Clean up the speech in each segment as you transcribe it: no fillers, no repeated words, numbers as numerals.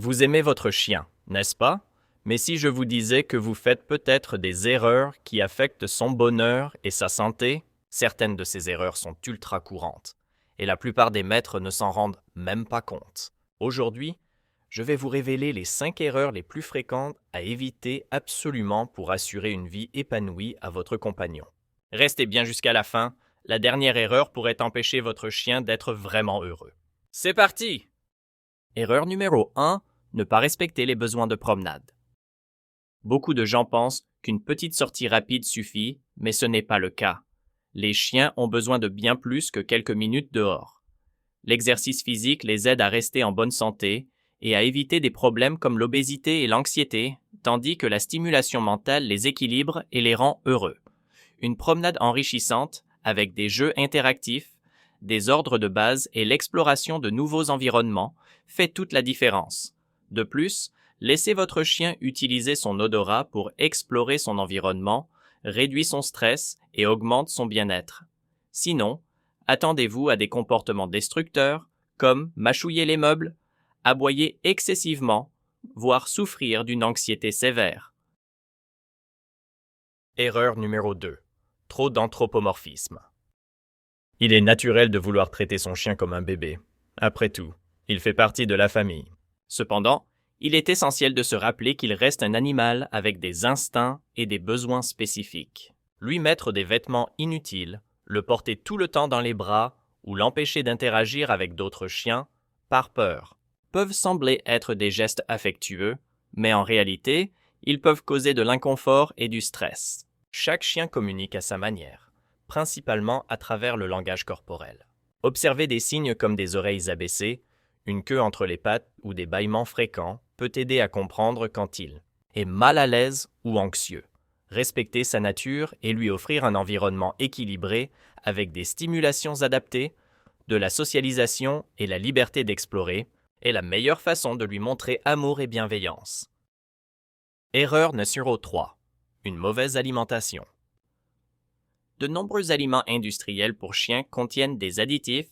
Vous aimez votre chien, n'est-ce pas? Mais si je vous disais que vous faites peut-être des erreurs qui affectent son bonheur et sa santé, certaines de ces erreurs sont ultra courantes, et la plupart des maîtres ne s'en rendent même pas compte. Aujourd'hui, je vais vous révéler les 5 erreurs les plus fréquentes à éviter absolument pour assurer une vie épanouie à votre compagnon. Restez bien jusqu'à la fin, la dernière erreur pourrait empêcher votre chien d'être vraiment heureux. C'est parti! Erreur numéro 1, ne pas respecter les besoins de promenade. Beaucoup de gens pensent qu'une petite sortie rapide suffit, mais ce n'est pas le cas. Les chiens ont besoin de bien plus que quelques minutes dehors. L'exercice physique les aide à rester en bonne santé et à éviter des problèmes comme l'obésité et l'anxiété, tandis que la stimulation mentale les équilibre et les rend heureux. Une promenade enrichissante, avec des jeux interactifs, des ordres de base et l'exploration de nouveaux environnements, fait toute la différence. De plus, laissez votre chien utiliser son odorat pour explorer son environnement, réduit son stress et augmente son bien-être. Sinon, attendez-vous à des comportements destructeurs comme mâchouiller les meubles, aboyer excessivement, voire souffrir d'une anxiété sévère. Erreur numéro 2. Trop d'anthropomorphisme. Il est naturel de vouloir traiter son chien comme un bébé. Après tout, il fait partie de la famille. Cependant, il est essentiel de se rappeler qu'il reste un animal avec des instincts et des besoins spécifiques. Lui mettre des vêtements inutiles, le porter tout le temps dans les bras ou l'empêcher d'interagir avec d'autres chiens, par peur, peuvent sembler être des gestes affectueux, mais en réalité, ils peuvent causer de l'inconfort et du stress. Chaque chien communique à sa manière, principalement à travers le langage corporel. Observer des signes comme des oreilles abaissées, une queue entre les pattes ou des bâillements fréquents peut aider à comprendre quand il est mal à l'aise ou anxieux. Respecter sa nature et lui offrir un environnement équilibré avec des stimulations adaptées, de la socialisation et la liberté d'explorer est la meilleure façon de lui montrer amour et bienveillance. Erreur numéro 3. Une mauvaise alimentation. De nombreux aliments industriels pour chiens contiennent des additifs,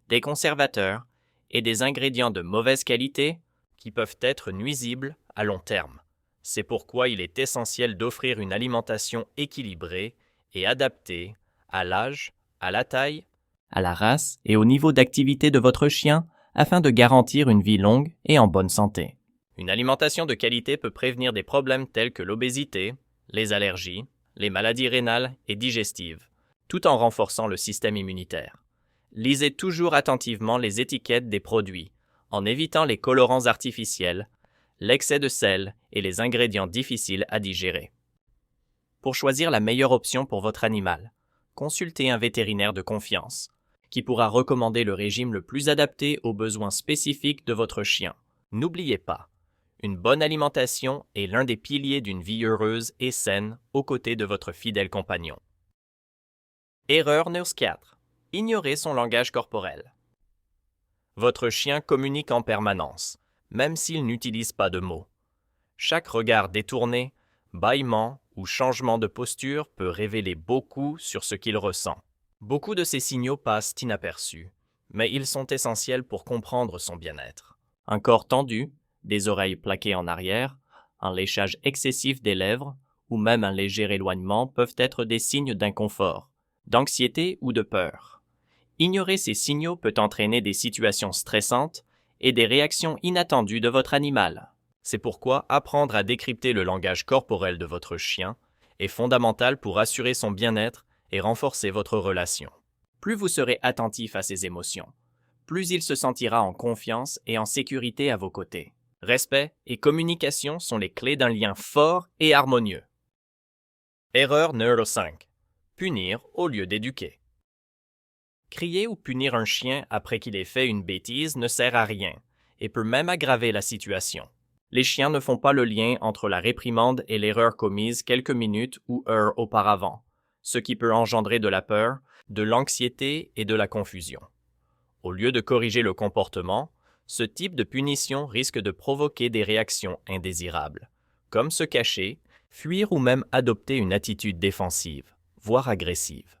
des conservateurs et des ingrédients de mauvaise qualité qui peuvent être nuisibles à long terme. C'est pourquoi il est essentiel d'offrir une alimentation équilibrée et adaptée à l'âge, à la taille, à la race et au niveau d'activité de votre chien afin de garantir une vie longue et en bonne santé. Une alimentation de qualité peut prévenir des problèmes tels que l'obésité, les allergies, les maladies rénales et digestives, tout en renforçant le système immunitaire. Lisez toujours attentivement les étiquettes des produits, en évitant les colorants artificiels, l'excès de sel et les ingrédients difficiles à digérer. Pour choisir la meilleure option pour votre animal, consultez un vétérinaire de confiance, qui pourra recommander le régime le plus adapté aux besoins spécifiques de votre chien. N'oubliez pas, une bonne alimentation est l'un des piliers d'une vie heureuse et saine aux côtés de votre fidèle compagnon. Erreur numéro 4. Ignorer son langage corporel. Votre chien communique en permanence, même s'il n'utilise pas de mots. Chaque regard détourné, bâillement ou changement de posture peut révéler beaucoup sur ce qu'il ressent. Beaucoup de ces signaux passent inaperçus, mais ils sont essentiels pour comprendre son bien-être. Un corps tendu, des oreilles plaquées en arrière, un léchage excessif des lèvres ou même un léger éloignement peuvent être des signes d'inconfort, d'anxiété ou de peur. Ignorer ces signaux peut entraîner des situations stressantes et des réactions inattendues de votre animal. C'est pourquoi apprendre à décrypter le langage corporel de votre chien est fondamental pour assurer son bien-être et renforcer votre relation. Plus vous serez attentif à ses émotions, plus il se sentira en confiance et en sécurité à vos côtés. Respect et communication sont les clés d'un lien fort et harmonieux. Erreur numéro 5. Punir au lieu d'éduquer. Crier ou punir un chien après qu'il ait fait une bêtise ne sert à rien et peut même aggraver la situation. Les chiens ne font pas le lien entre la réprimande et l'erreur commise quelques minutes ou heures auparavant, ce qui peut engendrer de la peur, de l'anxiété et de la confusion. Au lieu de corriger le comportement, ce type de punition risque de provoquer des réactions indésirables, comme se cacher, fuir ou même adopter une attitude défensive, voire agressive.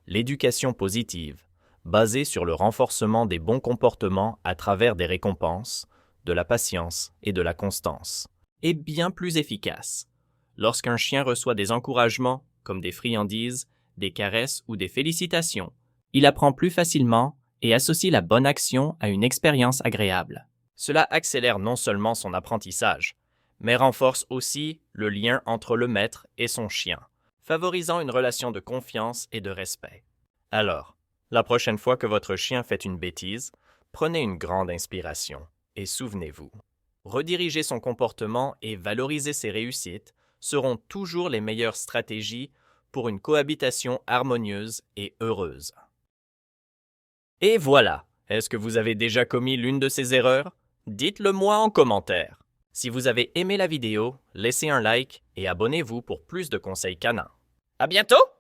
L'éducation positive, basée sur le renforcement des bons comportements à travers des récompenses, de la patience et de la constance, et bien plus efficace. Lorsqu'un chien reçoit des encouragements, comme des friandises, des caresses ou des félicitations, il apprend plus facilement et associe la bonne action à une expérience agréable. Cela accélère non seulement son apprentissage, mais renforce aussi le lien entre le maître et son chien, favorisant une relation de confiance et de respect. Alors, la prochaine fois que votre chien fait une bêtise, prenez une grande inspiration et souvenez-vous, rediriger son comportement et valoriser ses réussites seront toujours les meilleures stratégies pour une cohabitation harmonieuse et heureuse. Et voilà, est-ce que vous avez déjà commis l'une de ces erreurs? Dites-le moi en commentaire. Si vous avez aimé la vidéo, laissez un like et abonnez-vous pour plus de conseils canins. À bientôt!